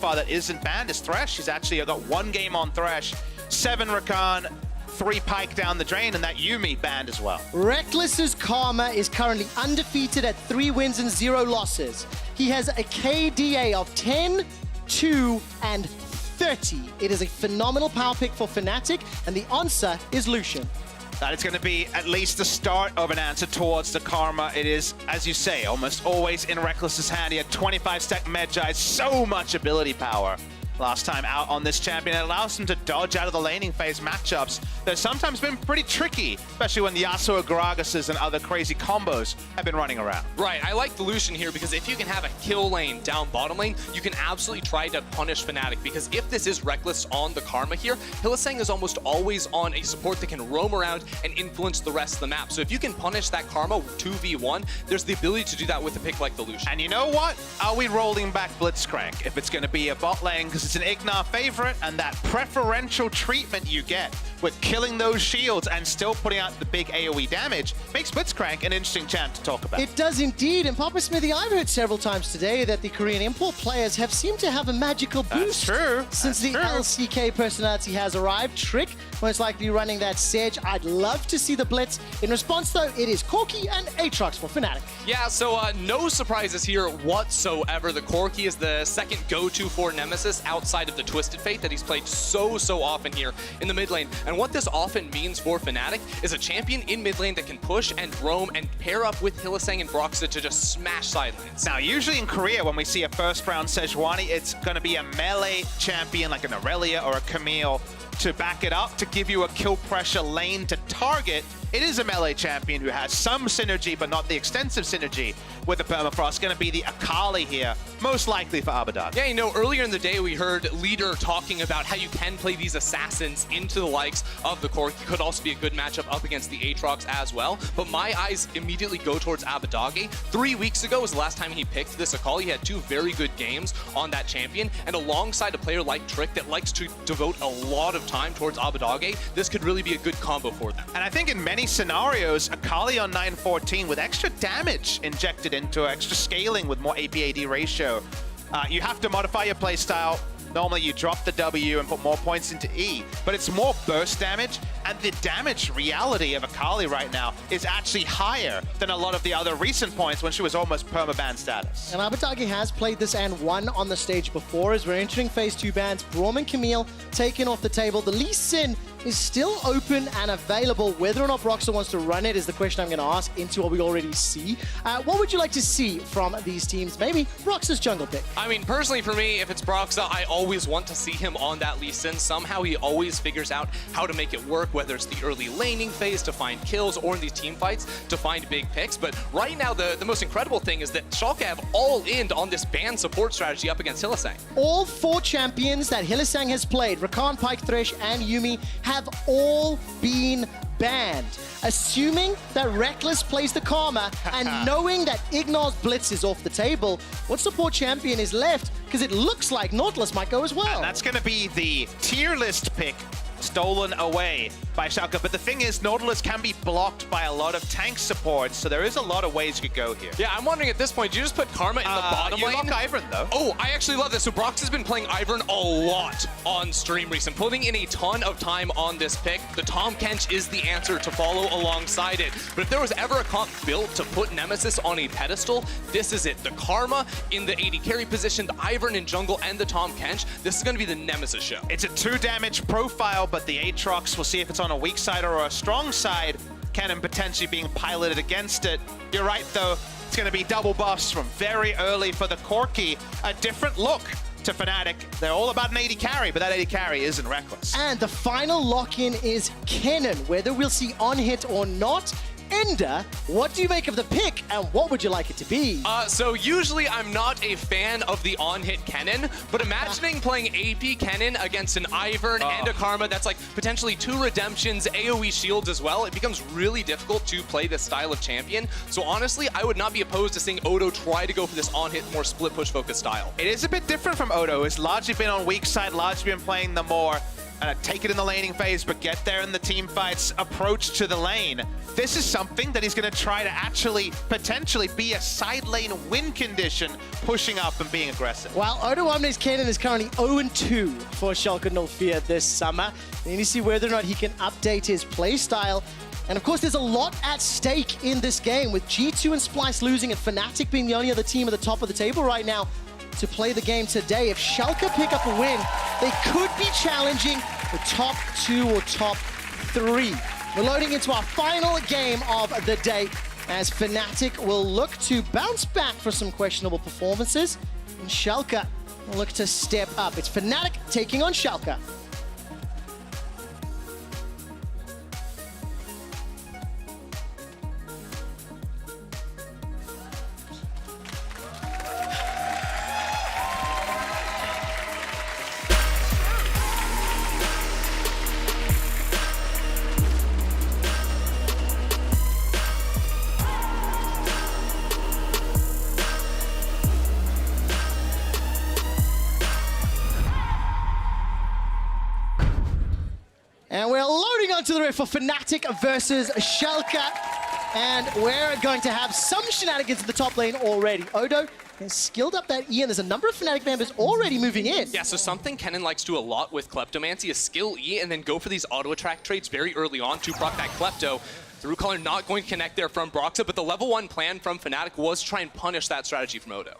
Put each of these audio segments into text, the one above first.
that isn't banned is Thresh. He's actually got 1 game on Thresh, 7 Rakan, 3 Pike down the drain, and that Yuumi banned as well. Rekkles' Karma is currently undefeated at 3 wins and 0 losses. He has a KDA of 10, 2, and 30. It is a phenomenal power pick for Fnatic, and the answer is Lucian. That is going to be at least the start of an answer towards the Karma. It is, as you say, almost always in Rekkles' hand. He had 25-stack Medjai, so much ability power last time out on this champion. It allows him to dodge out of the laning phase matchups that have sometimes been pretty tricky, especially when the Yasuo Gragas's and other crazy combos have been running around. Right, I like the Lucian here because if you can have a kill lane down bottom lane, you can absolutely try to punish Fnatic, because if this is Rekkles on the Karma here, Hylissang is almost always on a support that can roam around and influence the rest of the map. So if you can punish that Karma 2v1, there's the ability to do that with a pick like the Lucian. And you know what? Are we rolling back Blitzcrank if it's going to be a bot lane? Because it's an IgNar favorite, and that preferential treatment you get with killing those shields and still putting out the big AoE damage makes Blitzcrank an interesting chant to talk about. It does indeed, and Papasmithy, I've heard several times today that the Korean import players have seemed to have a magical boost. That's true. Since the LCK personality has arrived. Trick most likely running that Sej. I'd love to see the Blitz. In response, though, it is Corki and Aatrox for Fnatic. Yeah, so no surprises here whatsoever. The Corki is the second go-to for Nemesis outside of the Twisted Fate that he's played so often here in the mid lane. And what this often means for Fnatic is a champion in mid lane that can push and roam and pair up with Hylissang and Broxah to just smash side lanes. Now, usually in Korea, when we see a first-round Sejuani, it's going to be a melee champion like an Aurelia or a Camille to back it up, to give you a kill pressure lane to target. It is a melee champion who has some synergy, but not the extensive synergy with the Permafrost. Going to be the Akali here, most likely for Abbedagge. Yeah, you know, earlier in the day we heard Leader talking about how you can play these assassins into the likes of the Corki. Could also be a good matchup up against the Aatrox as well. But my eyes immediately go towards Abbedagge. 3 weeks ago was the last time he picked this Akali. He had 2 very good games on that champion, and alongside a player like Trick that likes to devote a lot of time towards Abbedagge, this could really be a good combo for them. And I think in many scenarios, Akali on 914 with extra damage injected into extra scaling with more AP/AD ratio. You have to modify your playstyle. Normally you drop the W and put more points into E, but it's more burst damage, and the damage reality of Akali right now is actually higher than a lot of the other recent points when she was almost permaban status. And Abbedagge has played this and won on the stage before as we're entering phase 2 bans. Braum and Camille taken off the table. The Lee Sin is still open and available. Whether or not Broxah wants to run it is the question I'm going to ask into what we already see. What would you like to see from these teams? Maybe Broxah's jungle pick. I mean, personally for me, if it's Broxah, I always want to see him on that Lee Sin. Somehow he always figures out how to make it work, whether it's the early laning phase to find kills or in these team fights to find big picks. But right now, the most incredible thing is that Schalke have all in on this ban support strategy up against Hylissang. All 4 champions that Hylissang has played, Rakan, Pike, Thresh, and Yuumi, have all been banned. Assuming that Rekkles plays the Karma and knowing that IgNar's Blitz is off the table, what support champion is left? Because it looks like Nautilus might go as well. And that's going to be the tier list pick stolen away by Schalke. But the thing is, Nautilus can be blocked by a lot of tank supports, so there is a lot of ways you could go here. Yeah, I'm wondering at this point, do you just put Karma in the bottom lane? You lock Ivern, though. Oh, I actually love this. So Broxah has been playing Ivern a lot on stream recently, putting in a ton of time on this pick. The Tahm Kench is the answer to follow alongside it. But if there was ever a comp built to put Nemesis on a pedestal, this is it. The Karma in the AD carry position, the Ivern in jungle, and the Tahm Kench. This is going to be the Nemesis show. It's a 2 damage profile, but the Aatrox, we'll see if it's on a weak side or a strong side. Kennen potentially being piloted against it. You're right, though. It's going to be double buffs from very early for the Corki. A different look to Fnatic. They're all about an AD carry, but that AD carry isn't Rekkles. And the final lock-in is Kennen. Whether we'll see on hit or not, Ender, what do you make of the pick, and what would you like it to be? So usually I'm not a fan of the on-hit Kennen, but imagining playing AP Kennen against an Ivern and a Karma that's like potentially 2 redemptions, AoE shields as well, it becomes really difficult to play this style of champion. So honestly, I would not be opposed to seeing Odo try to go for this on-hit, more split push focused style. It is a bit different from Odo. It's largely been on weak side, largely been playing the more take it in the laning phase, but get there in the team fights, approach to the lane. This is something that he's going to try to actually potentially be a side lane win condition, pushing up and being aggressive. While Odoamne's Kennen is currently 0-2 for Schalke 04 this summer. We need to see whether or not he can update his playstyle. And of course, there's a lot at stake in this game, with G2 and Splyce losing and Fnatic being the only other team at the top of the table right now to play the game today. If Schalke pick up a win, they could be challenging the top 2 or top 3. We're loading into our final game of the day, as Fnatic will look to bounce back for some questionable performances, and Schalke will look to step up. It's Fnatic taking on Schalke. And we're loading onto the rift for Fnatic versus Schalke. And we're going to have some shenanigans in the top lane already. Odo has skilled up that E, and there's a number of Fnatic members already moving in. Yeah, so something Kennen likes to do a lot with Kleptomancy is skill E and then go for these auto-attract trades very early on to proc that Klepto. The root caller not going to connect there from Broxah, but the level 1 plan from Fnatic was to try and punish that strategy from Odo.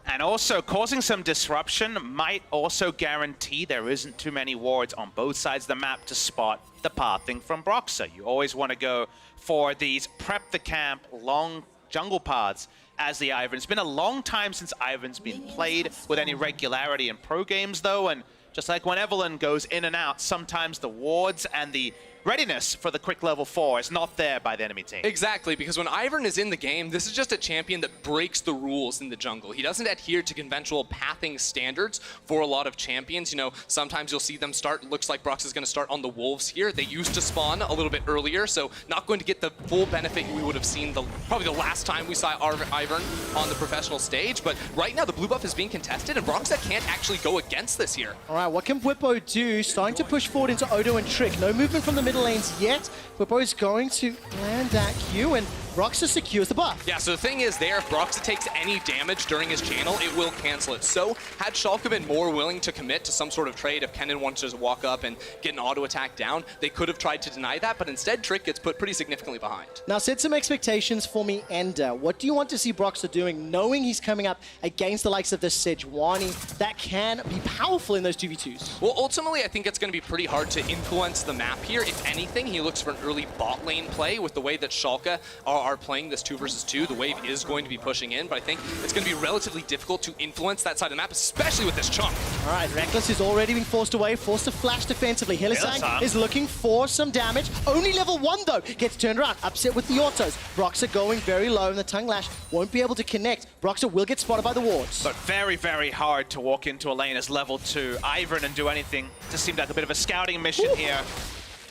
And also, causing some disruption might also guarantee there isn't too many wards on both sides of the map to spot the pathing from Broxah. You always want to go for these prep the camp, long jungle paths as the Ivern. It's been a long time since Ivern's been played with any regularity in pro games, though, and just like when Evelyn goes in and out, sometimes the wards and the readiness for the quick level 4 is not there by the enemy team. Exactly, because when Ivern is in the game, this is just a champion that breaks the rules in the jungle. He doesn't adhere to conventional pathing standards for a lot of champions. You know, sometimes you'll see them start, looks like Broxah is going to start on the Wolves here. They used to spawn a little bit earlier, so not going to get the full benefit we would have seen probably the last time we saw Ivern on the professional stage. But right now, the blue buff is being contested, and Broxah can't actually go against this here. All right, what can Bwipo do? Starting to push forward into Odo and Trick. No movement from the middle lanes yet. Bwipo is going to land that Q, and Broxah secures the buff. Yeah, so the thing is there, if Broxah takes any damage during his channel, it will cancel it. So had Schalke been more willing to commit to some sort of trade, if Kennen wanted to walk up and get an auto attack down, they could have tried to deny that, but instead Trick gets put pretty significantly behind. Now set some expectations for me, Ender. What do you want to see Broxah doing, knowing he's coming up against the likes of the Sejuani that can be powerful in those 2v2s? Well, ultimately, I think it's going to be pretty hard to influence the map here. If anything, he looks for an early bot lane play with the way that Schalke are playing this 2 versus 2. The wave is going to be pushing in, but I think it's going to be relatively difficult to influence that side of the map, especially with this chunk. All right, Rekkles has already been forced away, forced to flash defensively. Hylissang is looking for some damage. Only level 1, though, gets turned around, upset with the autos. Broxah going very low, and the tongue lash won't be able to connect. Broxah will get spotted by the wards. But very, very hard to walk into a lane as level 2 Ivern and do anything. Just seemed like a bit of a scouting mission here.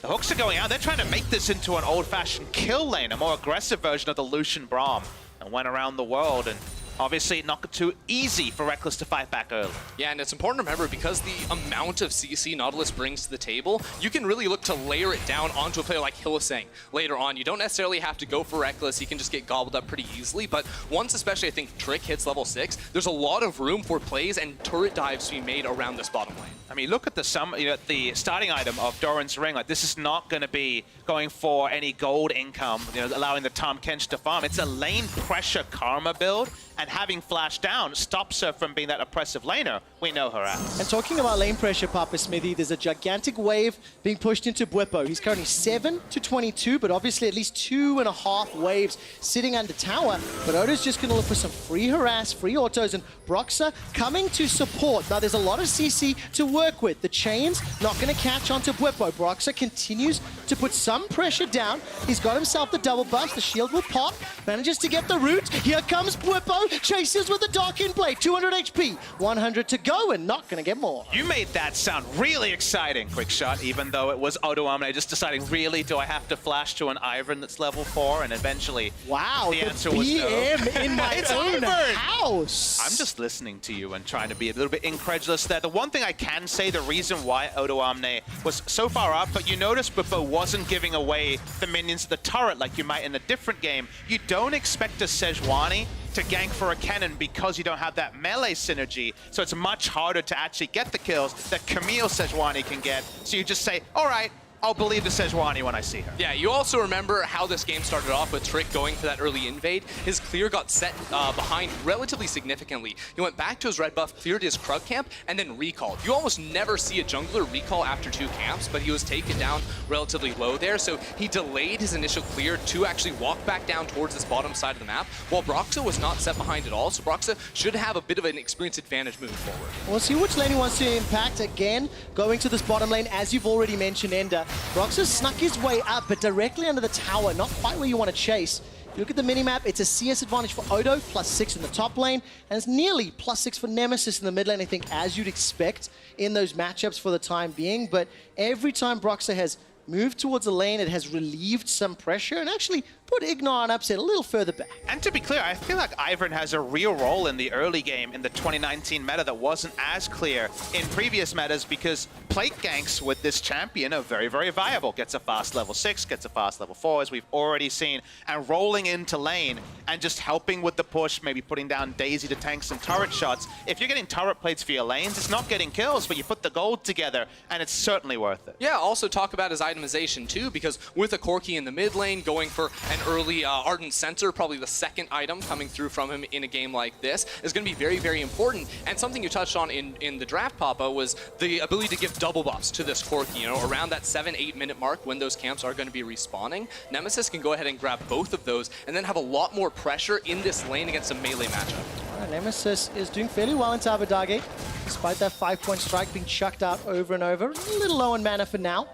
The hooks are going out. They're trying to make this into an old-fashioned kill lane, a more aggressive version of the Lucian Braum, and went around the world. And obviously not too easy for Rekkles to fight back early. Yeah, and it's important to remember, because the amount of CC Nautilus brings to the table, you can really look to layer it down onto a player like Hylissang later on. You don't necessarily have to go for Rekkles. He can just get gobbled up pretty easily, but once especially I think Trick hits level 6, there's a lot of room for plays and turret dives to be made around this bottom lane. I mean, look at the the starting item of Doran's Ring. Like, this is not going to be going for any gold income, allowing the Tahm Kench to farm. It's a lane pressure karma build, and having Flash down stops her from being that oppressive laner we know her as. And talking about lane pressure, Papasmithy, there's a gigantic wave being pushed into Bwipo. He's currently 7 to 22, but obviously at least 2.5 waves sitting under tower. But Odo's just going to look for some free harass, free autos, and Broxah coming to support. Now, there's a lot of CC to work with. The chains not going to catch onto Bwipo. Broxah continues to put some pressure down. He's got himself the double buff. The shield will pop. Manages to get the root. Here comes Bwipo. Chasers with the Dark in play. 200 HP, 100 to go, and not going to get more. You made that sound really exciting, Quickshot, even though it was Odoamne just deciding, really, do I have to flash to an Ivern that's level 4? And eventually, wow, the answer was no. BM in my It's own Ivern. house. I'm just listening to you and trying to be a little bit incredulous there. The one thing I can say, the reason why Odoamne was so far up, but you notice Bwipo wasn't giving away the minions of the turret like you might in a different game. You don't expect a Sejuani to gank for a Kennen because you don't have that melee synergy, so it's much harder to actually get the kills that Camille Sejuani can get. So you just say, all right, I'll believe the Sejuani when I see her. Yeah, you also remember how this game started off with Trick going for that early invade. His clear got set behind relatively significantly. He went back to his red buff, cleared his Krug camp, and then recalled. You almost never see a jungler recall after 2 camps, but he was taken down relatively low there, so he delayed his initial clear to actually walk back down towards this bottom side of the map, while Broxah was not set behind at all, so Broxah should have a bit of an experience advantage moving forward. We'll see which lane he wants to impact. Again, going to this bottom lane, as you've already mentioned, Ender. Broxah snuck his way up, but directly under the tower, not quite where you want to chase. If you look at the minimap, it's a CS advantage for Odo, +6 in the top lane, and it's nearly +6 for Nemesis in the mid lane, I think, as you'd expect in those matchups for the time being. But every time Broxah has moved towards a lane, it has relieved some pressure and actually put IgNar on upset a little further back. And to be clear, I feel like Ivern has a real role in the early game in the 2019 meta that wasn't as clear in previous metas, because plate ganks with this champion are very, very viable. Gets a fast level 6, gets a fast level 4, as we've already seen, and rolling into lane and just helping with the push, maybe putting down Daisy to tank some turret shots. If you're getting turret plates for your lanes, it's not getting kills, but you put the gold together, and it's certainly worth it. Yeah, also talk about his itemization too, because with a Corki in the mid lane, going for an early Ardent Sensor, probably the second item coming through from him in a game like this, is going to be very, very important. And something you touched on in the draft, Papa, was the ability to give double buffs to this Corki, you know, around that 7-8 minute mark when those camps are going to be respawning. Nemesis can go ahead and grab both of those and then have a lot more pressure in this lane against a melee matchup. Nemesis is doing fairly well into Abbedagge, despite that 5-point strike being chucked out over and over. A little low in mana for now.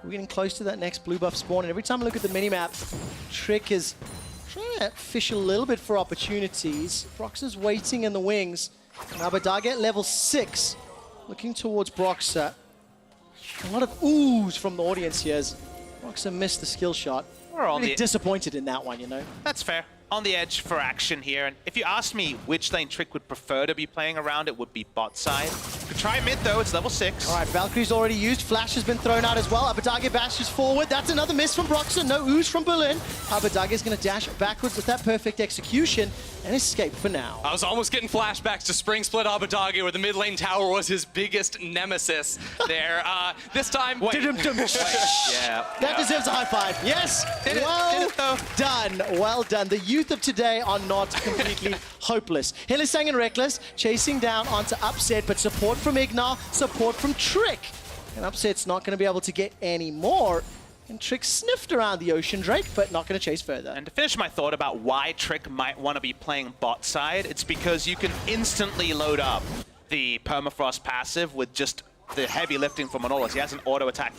We're getting close to that next blue buff spawn, and every time I look at the minimap, Trick is trying to fish a little bit for opportunities. Broxah's waiting in the wings, and Abbedagge at level 6, looking towards Broxah. A lot of oohs from the audience here as Broxah missed the skill shot. We're on really disappointed in that one, you know? That's fair. On the edge for action here, and if you ask me which lane Trick would prefer to be playing around, it would be bot side. Could try mid though, it's level 6. All right, Valkyrie's already used, Flash has been thrown out as well. Abbedagge bashes forward, that's another miss from Broxah, no ooze from Berlin. Abbedagge is going to dash backwards with that perfect execution and escape for now. I was almost getting flashbacks to Spring Split Abbedagge, where the mid lane tower was his biggest nemesis there. This time, Yeah. That deserves a high five. Yes, Did it though. done, well done. The youth of today are not completely hopeless. Hylissang and Rekkles chasing down onto Upset, but support from IgNar, support from Trick. And Upset's not going to be able to get any more. And Trick sniffed around the Ocean Drake, but not going to chase further. And to finish my thought about why Trick might want to be playing bot side, it's because you can instantly load up the Permafrost passive with just the heavy lifting from Nautilus. He has an auto attack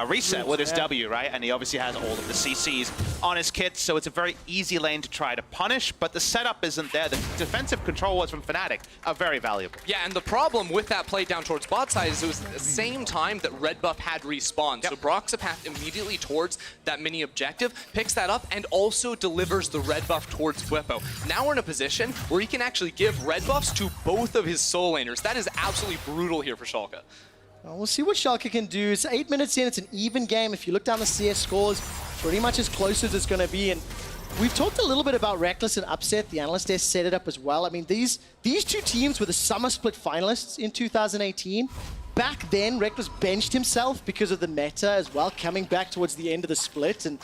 reset with his W, right? And he obviously has all of the CCs on his kit, so it's a very easy lane to try to punish, but the setup isn't there. The defensive controls from Fnatic are very valuable. Yeah, and the problem with that play down towards bot side is it was the same time that red buff had respawned. Yep. So Broxah path immediately towards that mini objective, picks that up, and also delivers the red buff towards Bwipo. Now we're in a position where he can actually give red buffs to both of his soul laners. That is absolutely brutal here for Schalke. Well, we'll see what Schalke can do. It's 8 minutes in, it's an even game. If you look down the CS scores, pretty much as close as it's going to be. And we've talked a little bit about Rekkles and Upset. The analyst there set it up as well. I mean, these two teams were the Summer Split finalists in 2018. Back then, Rekkles benched himself because of the meta as well, coming back towards the end of the split. And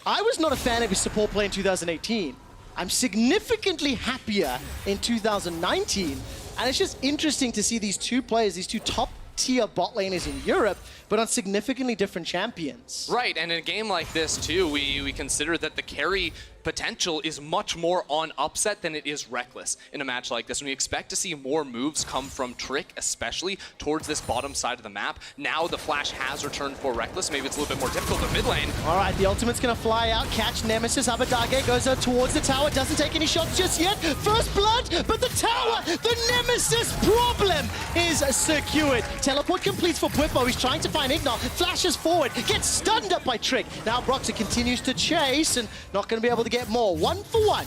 I was not a fan of his support play in 2018. I'm significantly happier in 2019. And it's just interesting to see these two players, these two top-tier bot laners in Europe, but on significantly different champions. Right, and in a game like this too, we consider that the carry potential is much more on Upset than it is Rekkles in a match like this. And we expect to see more moves come from Trick, especially towards this bottom side of the map. Now the flash has returned for Rekkles. Maybe it's a little bit more difficult in mid lane. All right, the ultimate's gonna fly out, catch Nemesis. Abbedagge goes towards the tower, doesn't take any shots just yet. First blood, but the tower, the Nemesis problem is secured. Teleport completes for Bwipo. He's trying to find IgNar, flashes forward, gets stunned up by Trick. Now Broxah continues to chase and not gonna be able to get more. 1 for 1.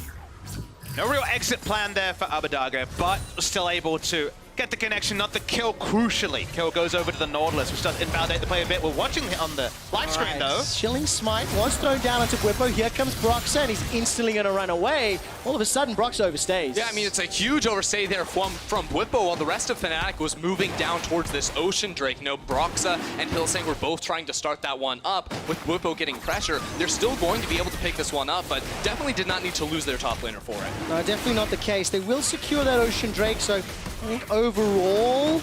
No real exit plan there for Abbedagge, but still able to get the connection, not the kill, crucially. Kill goes over to the Nautilus, which does invalidate the play a bit. We're watching it on the live screen, though. Chilling Smite was thrown down onto Bwipo. Here comes Broxah, and he's instantly going to run away. All of a sudden, Broxah overstays. Yeah, I mean, it's a huge overstay there from Bwipo, while the rest of Fnatic was moving down towards this Ocean Drake. No, Broxah and Hylissang were both trying to start that one up. With Bwipo getting pressure, they're still going to be able to pick this one up, but definitely did not need to lose their top laner for it. No, definitely not the case. They will secure that Ocean Drake, so I think overall,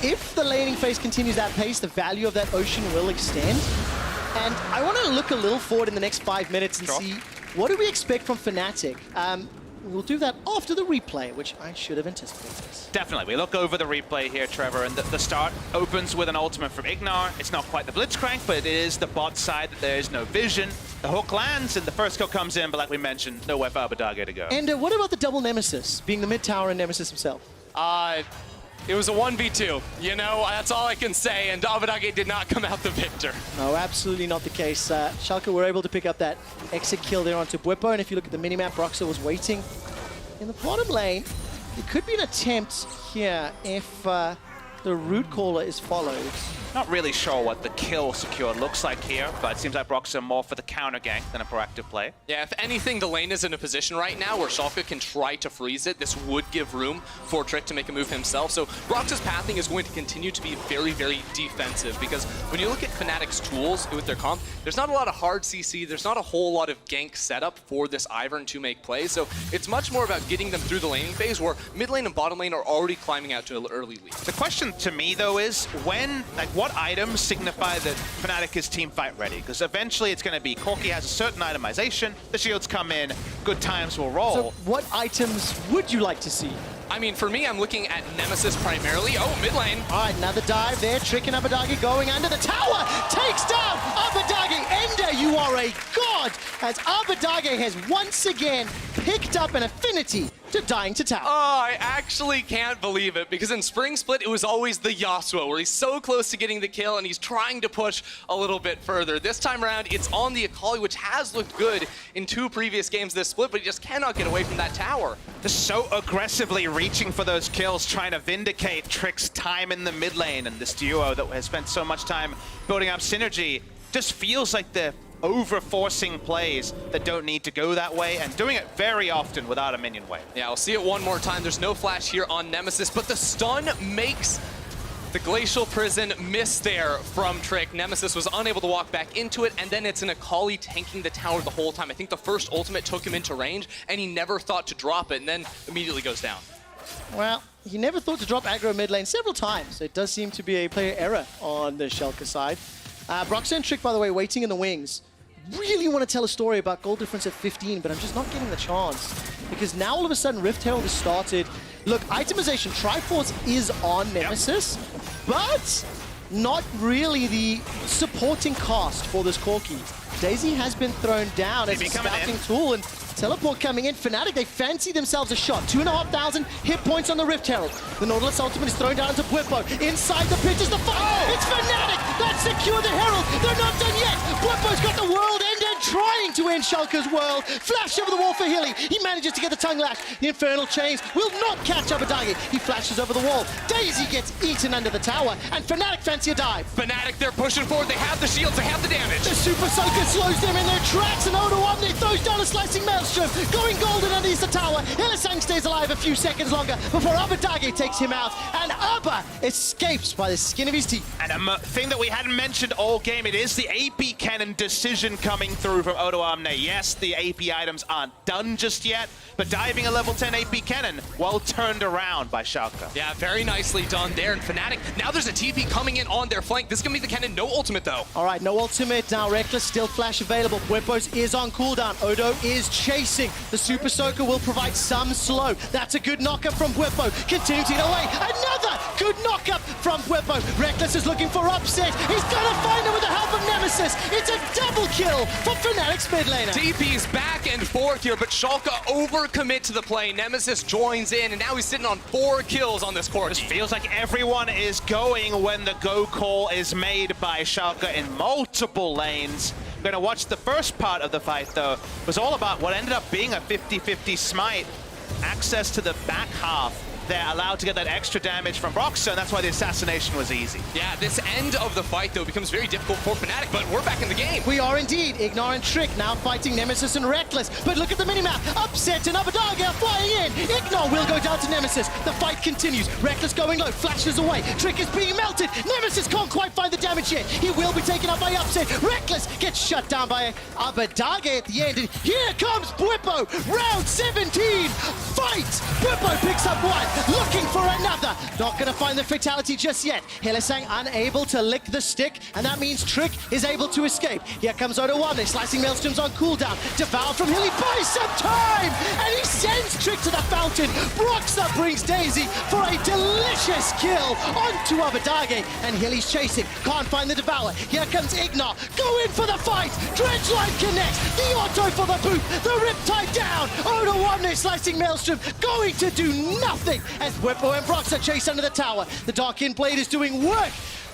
if the laning phase continues that pace, the value of that Ocean will extend. And I want to look a little forward in the next 5 minutes and see what do we expect from Fnatic. We'll do that after the replay, which I should have anticipated. Definitely. We look over the replay here, Trevor, and the start opens with an ultimate from IgNar. It's not quite the Blitzcrank, but it is the bot side that there is no vision. The hook lands, and the first kill comes in, but like we mentioned, nowhere for Abbedagge to go. And what about the double Nemesis, being the mid tower and Nemesis himself? It was a 1v2, you know, that's all I can say, and Abbedagge did not come out the victor. No, absolutely not the case. Schalke were able to pick up that exit kill there onto Bwipo, and if you look at the minimap, Broxah was waiting in the bottom lane. It could be an attempt here if the root caller is followed. Not really sure what the kill secure looks like here, but it seems like Broxah more for the counter gank than a proactive play. Yeah, if anything, the lane is in a position right now where Schalke can try to freeze it. This would give room for Trick to make a move himself. So Broxah's pathing is going to continue to be very, very defensive, because when you look at Fnatic's tools with their comp, there's not a lot of hard CC, there's not a whole lot of gank setup for this Ivern to make plays. So it's much more about getting them through the laning phase, where mid lane and bottom lane are already climbing out to an early lead. The question to me, though, is what items signify that Fnatic is team fight ready? Because eventually it's going to be Corki has a certain itemization, the shields come in, good times will roll. So what items would you like to see? I mean, for me, I'm looking at Nemesis primarily. Oh, mid lane. All right, another dive there. Trick and Abbedagge going under the tower. Takes down Abbedagge. Ender, you are a god. As Abbedagge has once again picked up an affinity to dying to tower. Oh, I actually can't believe it, because in Spring Split, it was always the Yasuo, where he's so close to getting the kill, and he's trying to push a little bit further. This time around, it's on the Akali, which has looked good in 2 previous games this split, but he just cannot get away from that tower. Just so aggressively reaching for those kills, trying to vindicate Trick's time in the mid lane, and this duo that has spent so much time building up synergy just feels like they're over-forcing plays that don't need to go that way, and doing it very often without a minion wave. Yeah, I'll see it one more time. There's no flash here on Nemesis, but the stun makes the Glacial Prison miss there from Trick. Nemesis was unable to walk back into it, and then it's an Akali tanking the tower the whole time. I think the first ultimate took him into range, and he never thought to drop it, and then immediately goes down. Well, he never thought to drop aggro mid lane several times. It does seem to be a player error on the Schalke side. Broxah and Trick, by the way, waiting in the wings. Really want to tell a story about goal difference at 15, but I'm just not getting the chance. Because now all of a sudden Rift Herald has started. Look, itemization, Triforce is on Nemesis, but not really the supporting cast for this Corki. Daisy has been thrown down as a scouting tool, and teleport coming in. Fnatic, they fancy themselves a shot. 2,500 hit points on the Rift Herald. The Nautilus ultimate is thrown down into Bwipo. Inside the pitch is the fight. Oh! It's Fnatic that secured the Herald. They're not done yet. Bwipo's got the world end trying to end Schalke's world. Flash over the wall for Hilly. He manages to get the tongue lash. The Infernal Chains will not catch Abbedagge. He flashes over the wall. Daisy gets eaten under the tower, and Fnatic fancy a dive. Fnatic, they're pushing forward. They have the shields. They have the damage. The Super Soaker slows them in their tracks, and Odoamne throws down a slicing maelstrom. Going golden underneath the tower. Hylissang stays alive a few seconds longer before Abbedagge takes him out, and Abba escapes by the skin of his teeth. And a thing that we hadn't mentioned all game, it is the AP Kennen decision coming through. through from Odoamne. Yes, the AP items aren't done just yet, but diving a level 10 AP Kennen, well turned around by Schalke. Yeah, very nicely done there. And Fnatic, now there's a TP coming in on their flank. This is going to be the Kennen, no ultimate though. All right, no ultimate now. Rekkles still flash available. Bwipo's is on cooldown. Odo is chasing. The Super Soaker will provide some slow. That's a good knockup from Bwipo. Continues it away. Another good knockup from Bwipo. Rekkles is looking for upset. He's going to find him with the help of Nemesis. It's a double kill for Fnatic's mid laner. TP's back and forth here, but Schalke overcommit to the play. Nemesis joins in, and now he's sitting on 4 kills on this Corki. Feels like everyone is going when the go call is made by Schalke in multiple lanes. We're going to watch the first part of the fight, though. It was all about what ended up being a 50-50 smite. Access to the back half. They're allowed to get that extra damage from Broxah, and that's why the assassination was easy. Yeah, this end of the fight, though, becomes very difficult for Fnatic, but we're back in the game. We are indeed. IgNar and Trick now fighting Nemesis and Rekkles. But look at the minimap. Upset and Abbedagge are flying in. IgNar will go down to Nemesis. The fight continues. Rekkles going low, flashes away. Trick is being melted. Nemesis can't quite find the damage yet. He will be taken up by Upset. Rekkles gets shut down by Abbedagge at the end. And here comes Bwipo. Round 17. Fight! Bwipo picks up one. Looking for another. Not going to find the fatality just yet. Hylissang unable to lick the stick, and that means Trick is able to escape. Here comes Odoamne, slicing Maelstrom's on cooldown. Devour from Hilly buys some time, and he sends Trick to the fountain. Broxah brings Daisy for a delicious kill onto Abbedagge, and Hilly's chasing. Can't find the Devour. Here comes IgNar. Go in for the fight. Dredgeline connects. The auto for the boot. The Riptide down. Odoamne slicing Maelstrom. Going to do nothing as Bwipo and Broxah chase under the tower. The Dark-In Blade is doing work,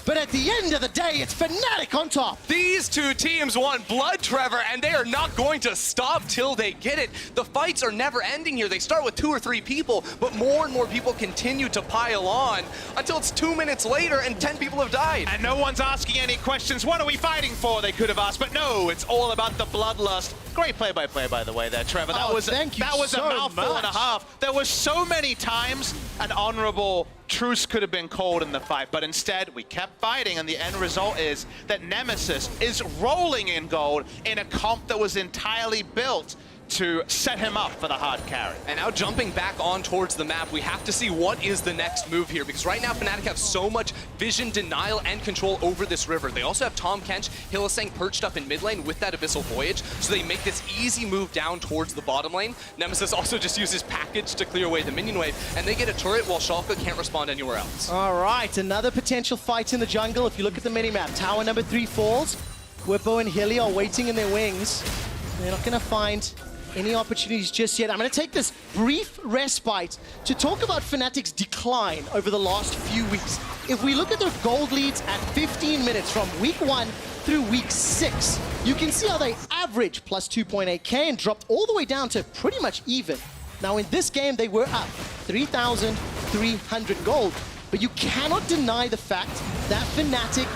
but at the end of the day, it's Fnatic on top. These two teams want blood, Trevor, and they are not going to stop till they get it. The fights are never ending here. They start with 2 or 3 people, but more and more people continue to pile on until it's 2 minutes later and 10 people have died. And no one's asking any questions. What are we fighting for? They could have asked, but no, it's all about the bloodlust. Great play-by-play, by the way, there, Trevor. That was thank you that was so a mouthful much. and a half. There was so many times an honorable truce could have been called in the fight, but instead we kept fighting, and the end result is that Nemesis is rolling in gold in a comp that was entirely built to set him up for the hard carry. And now jumping back on towards the map, we have to see what is the next move here, because right now Fnatic have so much vision denial and control over this river. They also have Tahm Kench, Hylissang perched up in mid lane with that Abyssal Voyage, so they make this easy move down towards the bottom lane. Nemesis also just uses package to clear away the minion wave, and they get a turret while Schalke can't respond anywhere else. All right, another potential fight in the jungle. If you look at the minimap, tower number 3 falls. Bwipo and Hilly are waiting in their wings. They're not going to find any opportunities just yet. I'm going to take this brief respite to talk about Fnatic's decline over the last few weeks. If we look at their gold leads at 15 minutes from week 1 through week 6, you can see how they average plus 2.8k and dropped all the way down to pretty much even. Now in this game, they were up 3,300 gold. But you cannot deny the fact that Fnatic,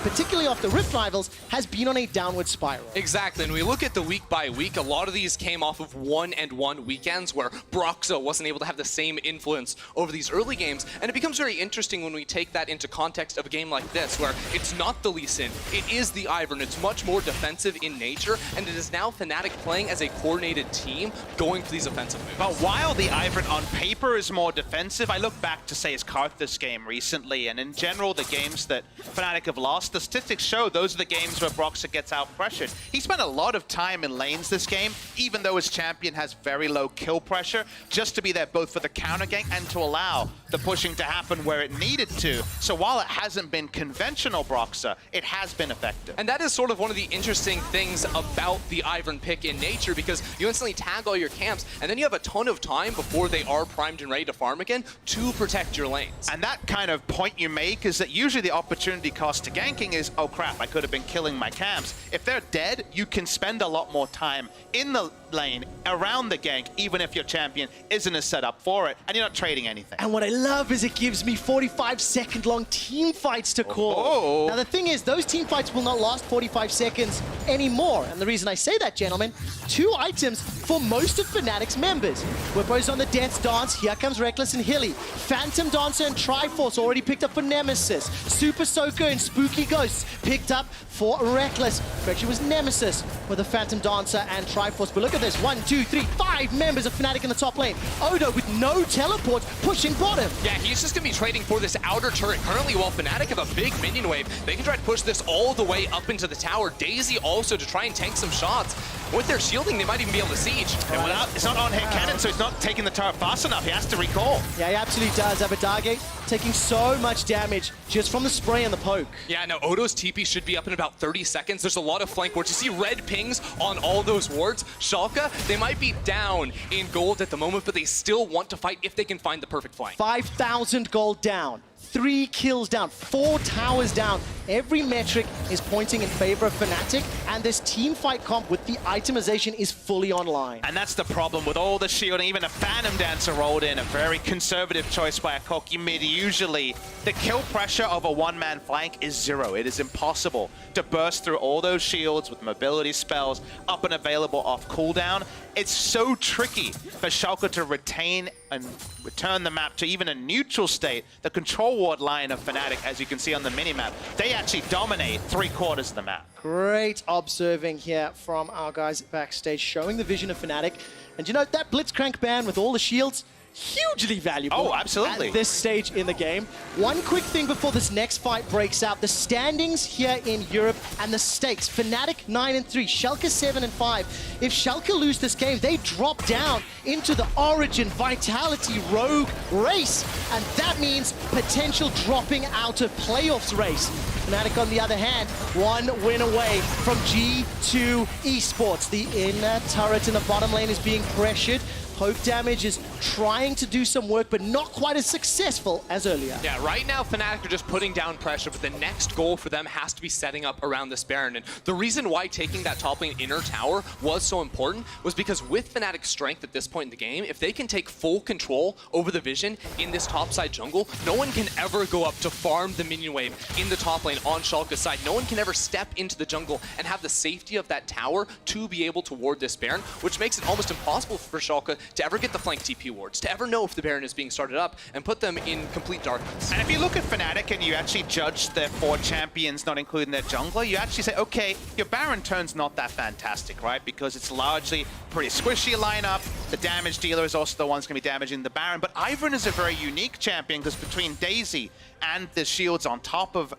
particularly off the Rift Rivals, has been on a downward spiral. Exactly, and we look at the week by week, a lot of these came off of 1-and-1 weekends where Broxah wasn't able to have the same influence over these early games, and it becomes very interesting when we take that into context of a game like this, where it's not the Lucian, it is the Ivern, it's much more defensive in nature, and it is now Fnatic playing as a coordinated team, going for these offensive moves. But while the Ivern on paper is more defensive, I look back to say his Karthus game recently, and in general, the games that Fnatic have lost, the statistics show those are the games where Broxah gets out-pressured. He spent a lot of time in lanes this game, even though his champion has very low kill pressure, just to be there both for the counter gank and to allow the pushing to happen where it needed to. So while it hasn't been conventional Broxah, it has been effective. And that is sort of one of the interesting things about the Ivern pick in nature, because you instantly tag all your camps, and then you have a ton of time before they are primed and ready to farm again to protect your lanes. And that kind of point you make is that usually the opportunity cost to ganking is, oh crap, I could have been killing my camps. If they're dead, you can spend a lot more time in the lane, around the gank, even if your champion isn't as set up for it, and you're not trading anything. And what I love is it gives me 45-second long team fights to call. Oh. Now the thing is, those team fights will not last 45 seconds anymore. And the reason I say that, gentlemen, 2 items for most of Fnatic's members. Bwipo's on the Death's Dance. Here comes Rekkles and Hilly. Phantom Dance Dancer and Triforce already picked up for Nemesis. Super Soaker and Spooky Ghosts picked up for Rekkles. Actually, it was Nemesis with a Phantom Dancer and Triforce. But look at this, 1, 2, 3, 5 members of Fnatic in the top lane. Odo with no teleport pushing bottom. Yeah, he's just going to be trading for this outer turret. Currently, while Fnatic have a big minion wave, they can try to push this all the way up into the tower. Daisy also to try and tank some shots. With their shielding, they might even be able to siege. And without, it's not on hit Kennen, so he's not taking the turret fast enough. He has to recall. Yeah, he absolutely does. Abbedagge taking so much damage just from the spray and the poke. Yeah, now Odo's TP should be up in about 30 seconds. There's a lot of flank wards. You see red pings on all those wards. Schalke, they might be down in gold at the moment, but they still want to fight if they can find the perfect flank. 5,000 gold down. 3 kills down, 4 towers down. Every metric is pointing in favor of Fnatic, and this team fight comp with the itemization is fully online. And that's the problem with all the shielding. Even a Phantom Dancer rolled in, a very conservative choice by a Corki mid. Usually, the kill pressure of a one-man flank is 0. It is impossible to burst through all those shields with mobility spells up and available off cooldown. It's so tricky for Schalke to retain and return the map to even a neutral state. The control ward line of Fnatic, as you can see on the minimap, they actually dominate 3/4 of the map. Great observing here from our guys backstage, showing the vision of Fnatic. And you know, that Blitzcrank ban with all the shields, hugely valuable. Oh, absolutely. At this stage in the game. One quick thing before this next fight breaks out. The standings here in Europe and the stakes. Fnatic 9-3, Schalke 7-5. If Schalke lose this game, they drop down into the Origin Vitality Rogue race. And that means potential dropping out of playoffs race. Fnatic, on the other hand, 1 win away from G2 eSports. The inner turret in the bottom lane is being pressured. Poke damage is trying to do some work, but not quite as successful as earlier. Yeah, right now Fnatic are just putting down pressure, but the next goal for them has to be setting up around this Baron. And the reason why taking that top lane inner tower was so important was because with Fnatic's strength at this point in the game, if they can take full control over the vision in this topside jungle, no one can ever go up to farm the minion wave in the top lane on Schalke's side. No one can ever step into the jungle and have the safety of that tower to be able to ward this Baron, which makes it almost impossible for Schalke to ever get the flank TP wards, to ever know if the Baron is being started up, and put them in complete darkness. And if you look at Fnatic and you actually judge their 4 champions, not including their jungler, you actually say, okay, your Baron turn's not that fantastic, right? Because it's largely pretty squishy lineup. The damage dealer is also the one that's going to be damaging the Baron. But Ivern is a very unique champion because between Daisy and the shields on top of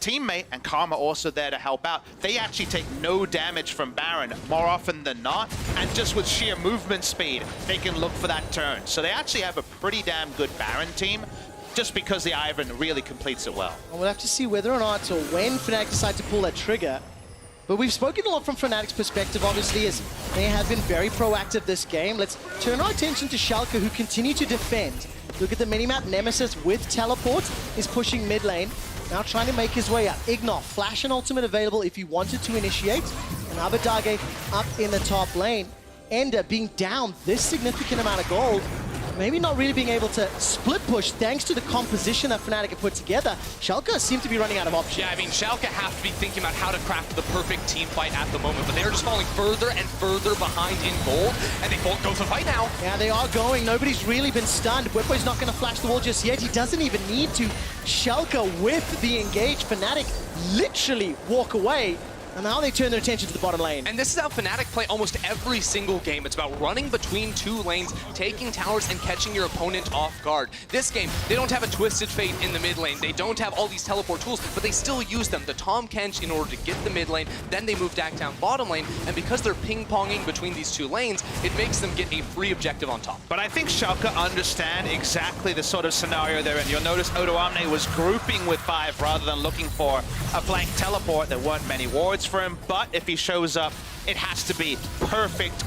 teammate and Karma also there to help out, they actually take no damage from Baron more often than not, and just with sheer movement speed they can look for that turn. So they actually have a pretty damn good Baron team just because the Ivern really completes it well. And we'll have to see whether or not or when Fnatic decide to pull that trigger. But we've spoken a lot from Fnatic's perspective, obviously, as they have been very proactive this game. Let's turn our attention to Schalke, who continue to defend. Look at the minimap. Nemesis with teleport is pushing mid lane. Now trying to make his way up. IgNar, flash and ultimate available if he wanted to initiate. And Abbedagge up in the top lane. Ender being down this significant amount of gold. Maybe not really being able to split push thanks to the composition that Fnatic have put together. Schalke seem to be running out of options. Yeah, I mean, Schalke have to be thinking about how to craft the perfect team fight at the moment, but they're just falling further and further behind in gold, and they won't go for the fight now. Yeah, they are going. Nobody's really been stunned. Bwipo's not going to flash the wall just yet. He doesn't even need to. Schalke with the engage. Fnatic literally walk away. And now they turn their attention to the bottom lane. And this is how Fnatic play almost every single game. It's about running between 2 lanes, taking towers, and catching your opponent off guard. This game, they don't have a Twisted Fate in the mid lane. They don't have all these teleport tools, but they still use them. The Tahm Kench in order to get the mid lane, then they move back down bottom lane, and because they're ping-ponging between these 2 lanes, it makes them get a free objective on top. But I think Schalke understand exactly the sort of scenario they're in. You'll notice Odoamne was grouping with 5 rather than looking for a flank teleport. There weren't many wards for him, but if he shows up, it has to be perfect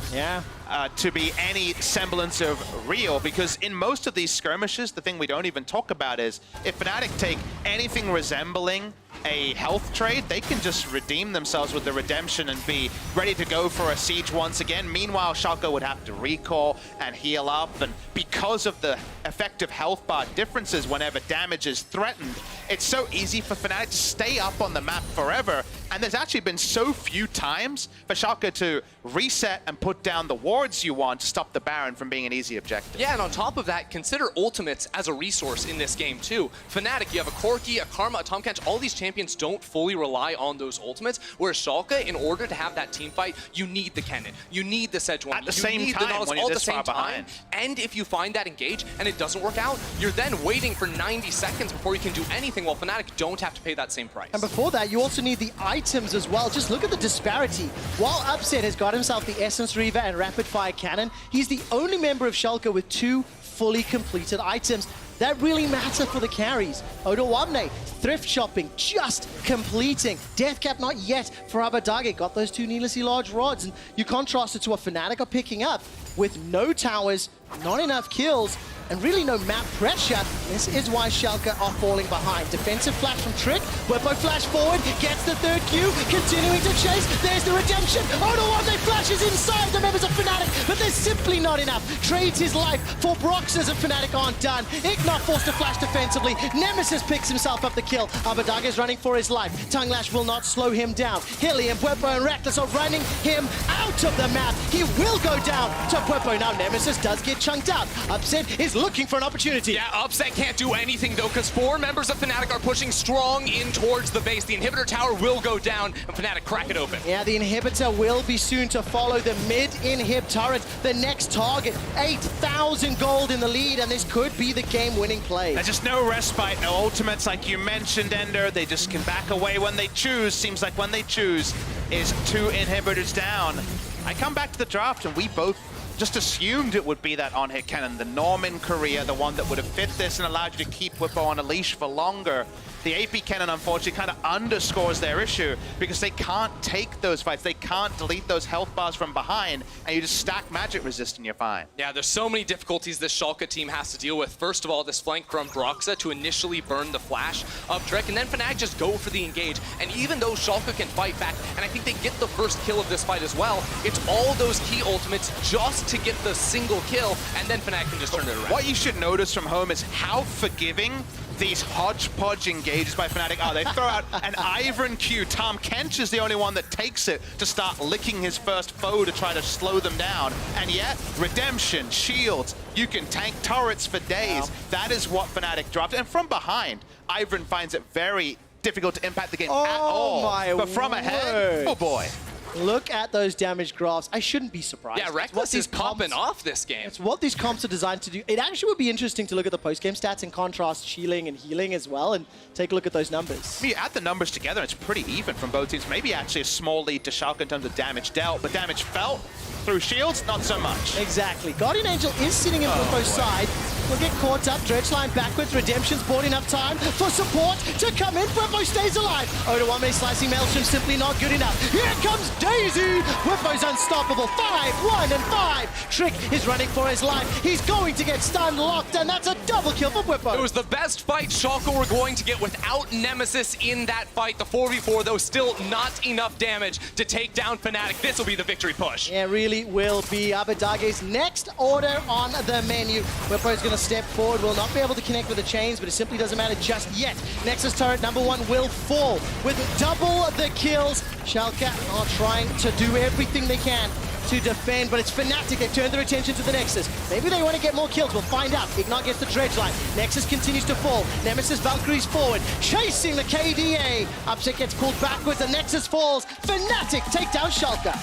to be any semblance of real, because in most of these skirmishes, the thing we don't even talk about is if Fnatic take anything resembling a health trade, they can just redeem themselves with the redemption and be ready to go for a siege once again. Meanwhile, Schalke would have to recall and heal up, and because of the effective health bar differences whenever damage is threatened, it's so easy for Fnatic to stay up on the map forever. And there's actually been so few times for Schalke to reset and put down the wards you want to stop the Baron from being an easy objective. Yeah, and on top of that, consider ultimates as a resource in this game too. Fnatic, you have a Corki, a Karma, a Tahm Kench, all these champions don't fully rely on those ultimates, whereas Schalke, in order to have that team fight, you need the Kennen, you need the Sejuani, at the same time, when you're this far behind. And if you find that engage and it doesn't work out, you're then waiting for 90 seconds before you can do anything, while Fnatic don't have to pay that same price. And before that, you also need the items as well. Just look at the disparity. While Upset has got himself the Essence Reaver and Rapid Fire Cannon, he's the only member of Schalke with 2 fully completed items. That really matter for the carries. Odoamne, thrift shopping, just completing. Deathcap not yet for Abbedagge. Got those 2 needlessly large rods. And you contrast it to what Fnatic are picking up with no towers, not enough kills, and really no map pressure. This is why Schalke are falling behind. Defensive flash from Trick. Bwipo flash forward, gets the 3rd Q, continuing to chase. There's the redemption. Odoamne flashes inside the members of Fnatic, but there's simply not enough. Trades his life for Broxahs, and Fnatic aren't done. IgNar forced to flash defensively. Nemesis picks himself up the kill. Abbedagge is running for his life. Tongue Lash will not slow him down. Hilly and Bwipo and Rekkles are running him out of the map. He will go down to Bwipo. Now Nemesis does get chunked out. Upset is looking for an opportunity. Yeah, Upset can't do anything though, because 4 members of Fnatic are pushing strong in towards the base. The inhibitor tower will go down, and Fnatic crack it open. Yeah, the inhibitor will be soon to follow. The mid-inhib turret, the next target. 8,000 gold in the lead, and this could be the game-winning play. There's just no respite, no ultimates like you mentioned, Ender. They just can back away when they choose. Seems like when they choose is 2 inhibitors down. I come back to the draft, and we both just assumed it would be that on-hit cannon, the Norman career, the one that would have fit this and allowed you to keep Bwipo on a leash for longer. The AP cannon, unfortunately, kind of underscores their issue because they can't take those fights. They can't delete those health bars from behind, and you just stack magic resist and you're fine. Yeah, there's so many difficulties this Schalke team has to deal with. First of all, this flank from Broxah to initially burn the flash of Trick, and then Fnatic just go for the engage. And even though Schalke can fight back, and I think they get the first kill of this fight as well, it's all those key ultimates just to get the single kill, and then Fnatic can just turn it around. What you should notice from home is how forgiving these hodgepodge engages by Fnatic are. They throw out an Ivern Q. Tahm Kench is the only one that takes it to start licking his first foe to try to slow them down. And yet, redemption, shields, you can tank turrets for days. Wow. That is what Fnatic dropped. And from behind, Ivern finds it very difficult to impact the game at all. But from ahead, oh boy. Look at those damage graphs. I shouldn't be surprised. Yeah, Rekkles is popping off this game. It's what these comps are designed to do. It actually would be interesting to look at the post-game stats and contrast shielding and healing as well, and take a look at those numbers. I mean, you add the numbers together, it's pretty even from both teams. Maybe actually a small lead to Schalke in terms of damage dealt, but damage felt through shields, not so much. Exactly. Guardian Angel is sitting in Bwipo's side. Will get caught up. Dredge line backwards. Redemption's bought enough time for support to come in. Bwipo stays alive. Odoamne slicing Maelstrom simply not good enough. Here comes Daisy. Bwipo's unstoppable. 5, 1, and 5. Trick is running for his life. He's going to get stun locked, and that's a double kill for Bwipo. It was the best fight Schalke were going to get without Nemesis in that fight. The 4v4, though, still not enough damage to take down Fnatic. This will be the victory push. Yeah, really will be Abbedagge's next order on the menu. Bwipo's going to step forward, will not be able to connect with the chains, but it simply doesn't matter just yet. Nexus turret number 1 will fall with double the kills. Schalke are trying to do everything they can to defend, but it's Fnatic. They've turned their attention to the Nexus. Maybe they want to get more kills. We'll find out. IgNar gets the dredge line. Nexus continues to fall. Nemesis Valkyries forward, chasing the KDA. Upset gets pulled backwards. The Nexus falls. Fnatic take down Schalke.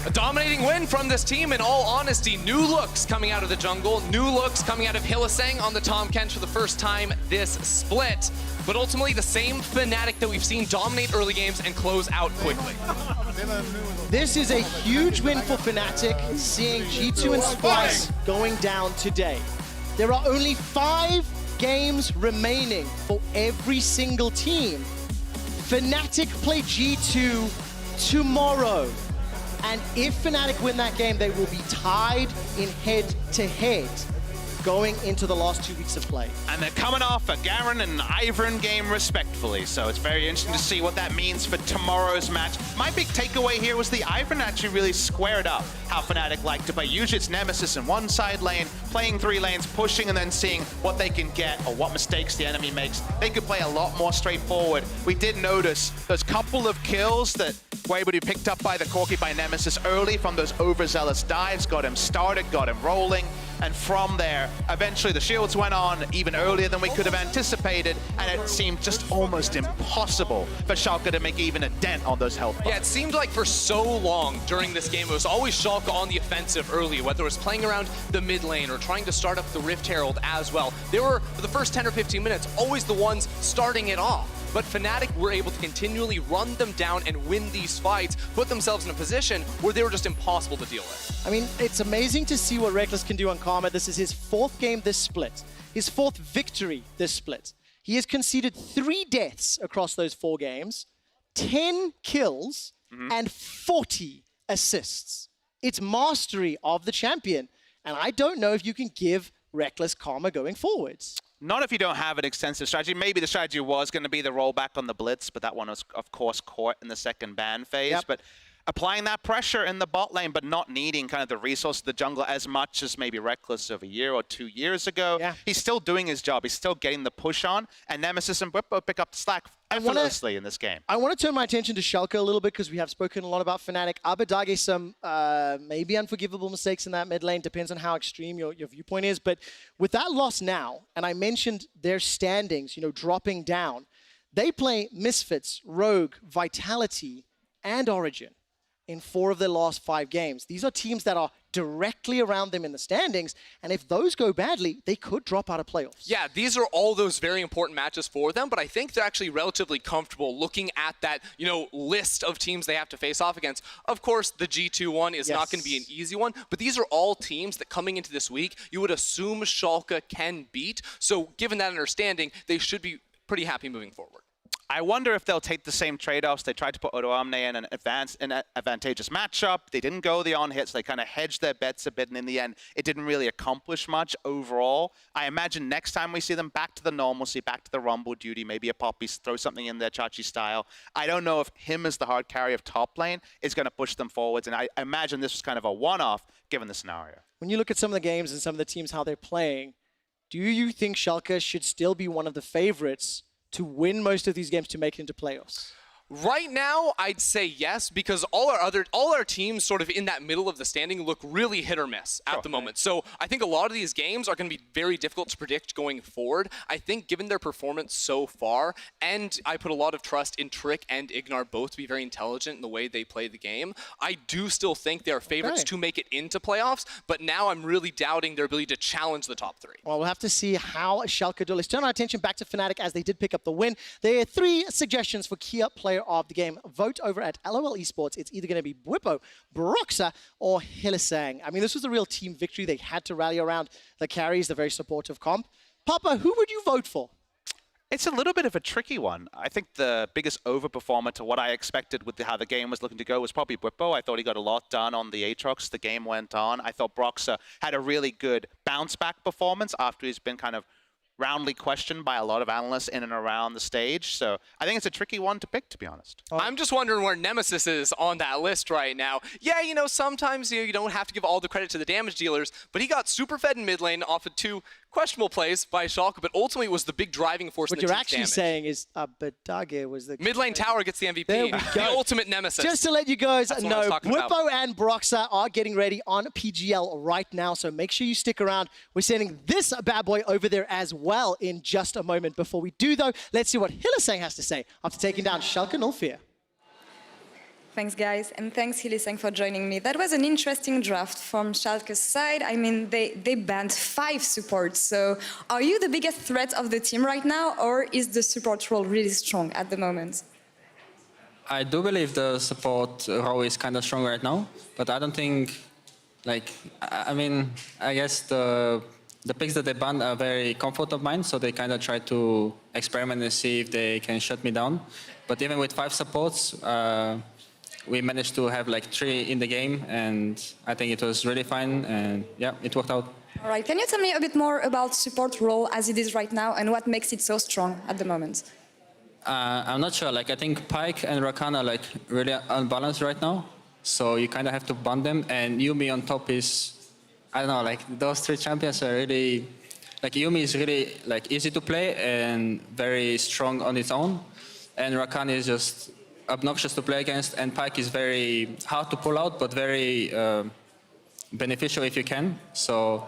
A dominating win from this team, in all honesty. New looks coming out of the jungle, new looks coming out of Hylissang on the Tahm Kench for the first time this split. But ultimately the same Fnatic that we've seen dominate early games and close out quickly. This is a huge win for Fnatic, seeing G2 and Splice going down today. There are only 5 games remaining for every single team. Fnatic play G2 tomorrow. And if Fnatic win that game, they will be tied in head-to-head. going into the last 2 weeks of play. And they're coming off a Garen and Ivern game respectfully, so it's very interesting to see what that means for tomorrow's match. My big takeaway here was the Ivern actually really squared up how Fnatic like to play. Usually it's Nemesis in one side lane, playing 3 lanes, pushing and then seeing what they can get or what mistakes the enemy makes. They could play a lot more straightforward. We did notice those couple of kills that were able to be picked up by the Corki by Nemesis early from those overzealous dives, got him started, got him rolling, and from there, eventually the shields went on even earlier than we could have anticipated, and it seemed just almost impossible for Schalke to make even a dent on those health bars. Yeah, it seemed like for so long during this game, it was always Schalke on the offensive early, whether it was playing around the mid lane or trying to start up the Rift Herald as well. They were, for the first 10 or 15 minutes, always the ones starting it off. But Fnatic were able to continually run them down and win these fights, put themselves in a position where they were just impossible to deal with. I mean, it's amazing to see what Rekkles can do on Karma. This is his 4th game this split, his 4th victory this split. He has conceded 3 deaths across those 4 games, 10 kills, and 40 assists. It's mastery of the champion, and I don't know if you can give Rekkles Karma going forwards. Not if you don't have an extensive strategy. Maybe the strategy was going to be the rollback on the Blitz, but that one was, of course, caught in the second ban phase. Yep. But applying that pressure in the bot lane, but not needing kind of the resource of the jungle as much as maybe Rekkles of a year or 2 years ago. Yeah. He's still doing his job. He's still getting the push on, and Nemesis and Bwipo pick up the slack effortlessly in this game. I want to turn my attention to Schalke a little bit because we have spoken a lot about Fnatic. Abbedagge, some maybe unforgivable mistakes in that mid lane. Depends on how extreme your viewpoint is. But with that loss now, and I mentioned their standings, you know, dropping down, they play Misfits, Rogue, Vitality, and Origin in 4 of their last 5 games. These are teams that are directly around them in the standings, and if those go badly, they could drop out of playoffs. Yeah, these are all those very important matches for them, but I think they're actually relatively comfortable looking at that, you know, list of teams they have to face off against. Of course, the G2 one is not going to be an easy one, but these are all teams that coming into this week, you would assume Schalke can beat. So given that understanding, they should be pretty happy moving forward. I wonder if they'll take the same trade-offs. They tried to put Odoamne in an advantageous matchup. They didn't go the on-hits. They kind of hedged their bets a bit, and in the end, it didn't really accomplish much overall. I imagine next time we see them back to the normalcy, back to the Rumble duty, maybe a Poppy, throw something in their Chachi style. I don't know if him as the hard carry of top lane is going to push them forwards, and I imagine this was kind of a one-off given the scenario. When you look at some of the games and some of the teams, how they're playing, do you think Schalke should still be one of the favorites to win most of these games to make it into playoffs? Right now, I'd say yes, because all our teams sort of in that middle of the standing look really hit or miss at the moment. So I think a lot of these games are going to be very difficult to predict going forward. I think given their performance so far, and I put a lot of trust in Trick and IgNar both to be very intelligent in the way they play the game, I do still think they are favorites to make it into playoffs, but now I'm really doubting their ability to challenge the top 3. Well, we'll have to see how Schalke do. Let's turn our attention back to Fnatic as they did pick up the win. There are 3 suggestions for key up player of the game. Vote over at LOL eSports. It's either going to be Bwipo, Broxah, or Hylissang. I mean, this was a real team victory. They had to rally around the carries, the very supportive comp. Papa, who would you vote for? It's a little bit of a tricky one. I think the biggest overperformer to what I expected with how the game was looking to go was probably Bwipo. I thought he got a lot done on the Aatrox. The game went on. I thought Broxah had a really good bounce-back performance after he's been kind of roundly questioned by a lot of analysts in and around the stage. So I think it's a tricky one to pick, to be honest. I'm just wondering where Nemesis is on that list right now. Yeah, you know, sometimes you don't have to give all the credit to the damage dealers, but he got super fed in mid lane off of 2 questionable plays by Schalke, but ultimately was the big driving force in the team's damage. What you're actually saying is Abbedagge was the... Mid lane tower gets the MVP. There we go. The ultimate Nemesis. Just to let you guys know, Bwipo Bwipo and Broxah are getting ready on PGL right now, so make sure you stick around. We're sending this bad boy over there as well in just a moment. Before we do, though, let's see what Hylissang has to say after taking down Schalke 04. Thanks, guys, and thanks, Hylissang, for joining me. That was an interesting draft from Schalke's side. I mean, they banned 5 supports. So are you the biggest threat of the team right now, or is the support role really strong at the moment? I do believe the support role is kind of strong right now, but I don't think, like, I mean, I guess the picks that they banned are very comfort of mine, so they kind of try to experiment and see if they can shut me down. But even with 5 supports, we managed to have like 3 in the game, and I think it was really fine, and yeah, it worked out. All right, can you tell me a bit more about support role as it is right now and what makes it so strong at the moment? I'm not sure. Like I think Pyke and Rakan are like really unbalanced right now, so you kind of have to bond them. And Yuumi on top is, I don't know, like those three champions are really, like Yuumi is really like easy to play and very strong on its own, and Rakan is just obnoxious to play against, and Pyke is very hard to pull out, but very beneficial if you can. So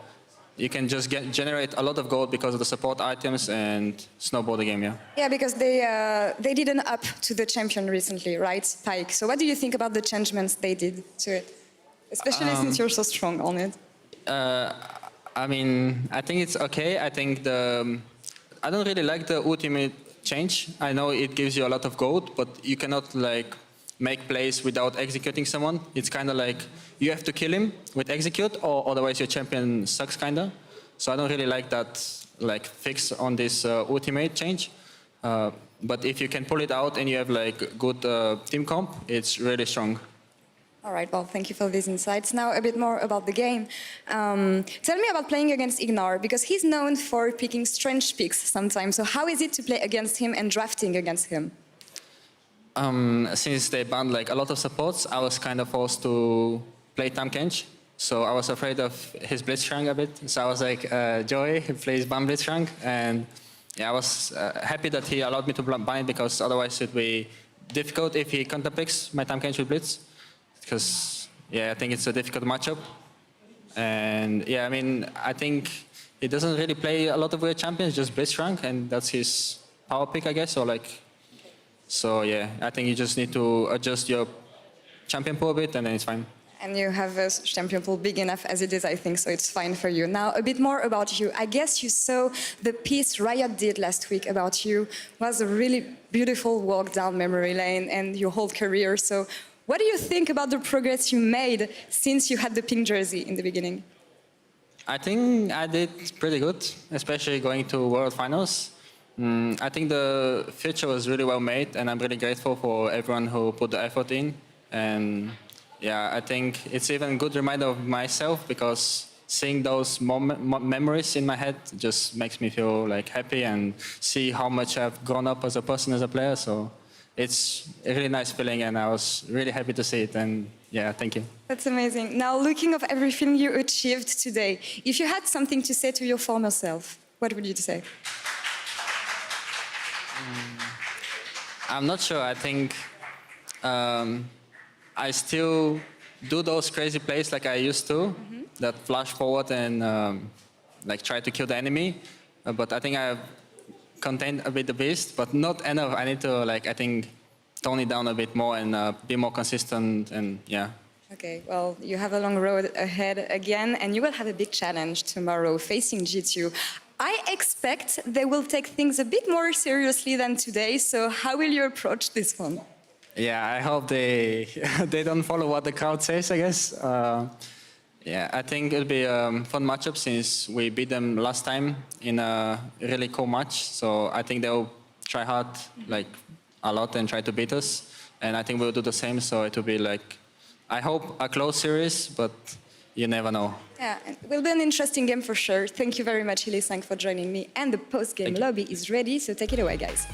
you can just generate a lot of gold because of the support items and snowball the game, yeah. Yeah, because they did an up to the champion recently, right, Pyke? So what do you think about the changements they did to it? Especially since you're so strong on it. I mean, I think it's okay. I think I don't really like the ultimate change. I know it gives you a lot of gold, but you cannot like make plays without executing someone. It's kind of like you have to kill him with execute, or otherwise your champion sucks kind of. So I don't really like that like fix on this ultimate change. But if you can pull it out and you have like good team comp, it's really strong. All right, well, thank you for these insights. Now a bit more about the game. Tell me about playing against IgNar, because he's known for picking strange picks sometimes. So how is it to play against him and drafting against him? Since they banned like a lot of supports, I was kind of forced to play Tahm Kench. So I was afraid of his Blitzcrank a bit. So I was like, Joey, he plays ban Blitzcrank. And yeah, I was happy that he allowed me to bind, because otherwise it would be difficult if he counterpicks my Tahm Kench with Blitz. Because, yeah, I think it's a difficult matchup. And yeah, I mean, I think he doesn't really play a lot of weird champions, just Blitzcrank, and that's his power pick, I guess, or like. So yeah, I think you just need to adjust your champion pool a bit, and then it's fine. And you have a champion pool big enough as it is, I think, so it's fine for you. Now, a bit more about you. I guess you saw the piece Riot did last week about you. It was a really beautiful walk down memory lane and your whole career. So what do you think about the progress you made since you had the pink jersey in the beginning? I think I did pretty good, especially going to World Finals. I think the feature was really well made, and I'm really grateful for everyone who put the effort in. And yeah, I think it's even a good reminder of myself, because seeing those memories in my head just makes me feel like happy and see how much I've grown up as a person, as a player. So it's a really nice feeling, and I was really happy to see it. And yeah, thank you. That's amazing. Now, looking at everything you achieved today, if you had something to say to your former self, what would you say? I'm not sure. I think I still do those crazy plays like I used to, that flash forward and like try to kill the enemy. But I think I've contained a bit the beast, but not enough. I need to I think tone it down a bit more and be more consistent, and yeah. Okay, well, you have a long road ahead again, and you will have a big challenge tomorrow facing G2. I expect they will take things a bit more seriously than today, so how will you approach this one? Yeah, I hope they don't follow what the crowd says, I guess. Yeah, I think it'll be a fun matchup since we beat them last time in a really cool match. So I think they'll try hard, like a lot, and try to beat us. And I think we'll do the same, so it will be like, I hope a close series, but you never know. Yeah, it will be an interesting game for sure. Thank you very much, Hylissang, for joining me. And the post-game lobby is ready, so take it away, guys.